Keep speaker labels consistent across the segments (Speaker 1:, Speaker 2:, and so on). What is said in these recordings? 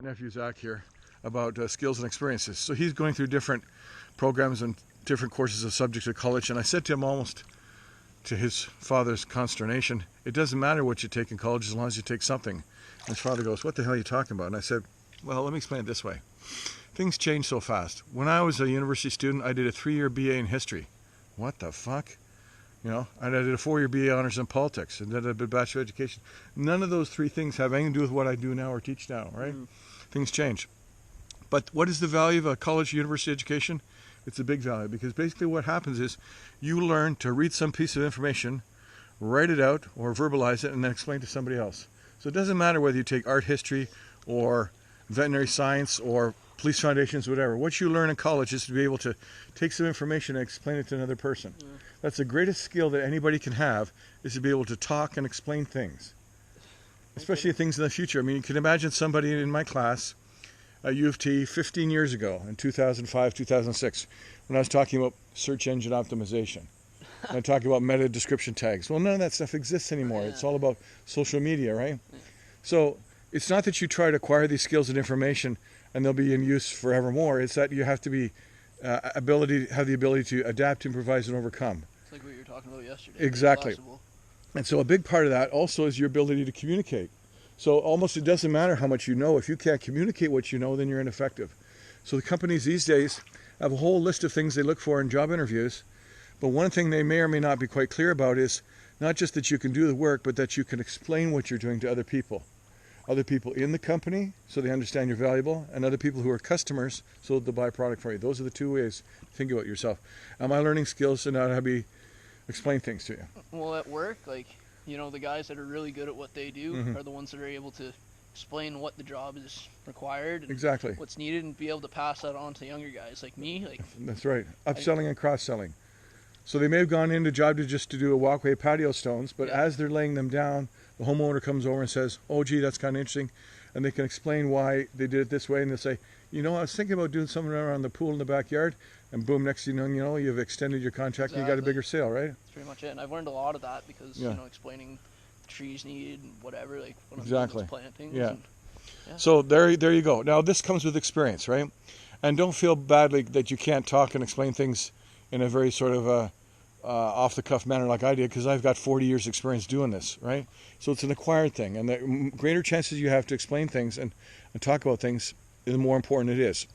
Speaker 1: Nephew Zach here about skills and experiences. So he's going through different programs and different courses of subjects at college, and I said to him, almost to his father's consternation, it doesn't matter what you take in college as long as you take something. And his father goes, what the hell are you talking about? And I said, well, let me explain it this way. Things change so fast. When I was a university student, I did a 3-year BA in history. What the fuck? You know, and I did a 4-year BA honors in politics, and then I did a bachelor of education. None of those 3 things have anything to do with what I do now or teach now, right? Things change. But what is the value of a college university education? It's a big value, because basically what happens is you learn to read some piece of information, write it out or verbalize it, and then explain to somebody else. So it doesn't matter whether you take art history or veterinary science or police foundations, whatever. What you learn in college is to be able to take some information and explain it to another person. That's the greatest skill that anybody can have, is to be able to talk and explain things, especially things in the future. I mean, you can imagine somebody in my class at U of T 15 years ago, in 2005, 2006, when I was talking about search engine optimization. And I'm talking about meta description tags. Well, none of that stuff exists anymore. It's all about social media, right? So it's not that you try to acquire these skills and information and they'll be in use forevermore. It's that you have to be have the ability to adapt, improvise, and overcome.
Speaker 2: It's like what you were talking about yesterday.
Speaker 1: Exactly. And so a big part of that also is your ability to communicate. So almost it doesn't matter how much you know. If you can't communicate what you know, then you're ineffective. So the companies these days have a whole list of things they look for in job interviews. But one thing they may or may not be quite clear about is not just that you can do the work, but that you can explain what you're doing to other people. Other people in the company, so they understand you're valuable, and other people who are customers, so they'll buy a product from you. Those are the 2 ways to think about yourself. Am I learning skills to know how to explain things to you?
Speaker 2: Well, at work, like, you know, the guys that are really good at what they do are the ones that are able to explain what the job is required and
Speaker 1: exactly
Speaker 2: what's needed, and be able to pass that on to younger guys like me. Like,
Speaker 1: that's right. Upselling and cross-selling. So they may have gone into job just to do a walkway patio stones, but as they're laying them down, the homeowner comes over and says, oh, gee, that's kind of interesting. And they can explain why they did it this way. And they'll say, you know, I was thinking about doing something around the pool in the backyard. And boom, next thing you know, you've extended your contract and you got a bigger sale, right?
Speaker 2: That's pretty much it. And I've learned a lot of that because, you know, explaining trees needed and whatever, like when I'm doing those plantings. And,
Speaker 1: so there you go. Now, this comes with experience, right? And don't feel badly that you can't talk and explain things in a very sort of off-the-cuff manner like I did, because I've got 40 years experience doing this, right? So it's an acquired thing, and the greater chances you have to explain things and talk about things, the more important it is.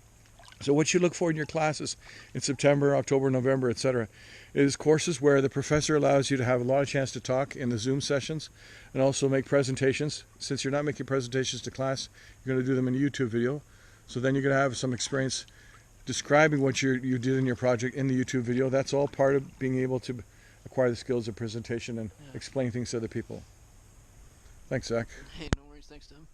Speaker 1: So what you look for in your classes in September, October, November, etc., is courses where the professor allows you to have a lot of chance to talk in the Zoom sessions and also make presentations. Since you're not making presentations to class, you're going to do them in a YouTube video. So then you're going to have some experience describing what you did in your project in the YouTube video. That's all part of being able to acquire the skills of presentation and explain things to other people. Thanks, Zach.
Speaker 2: Hey, no worries. Thanks, Tim.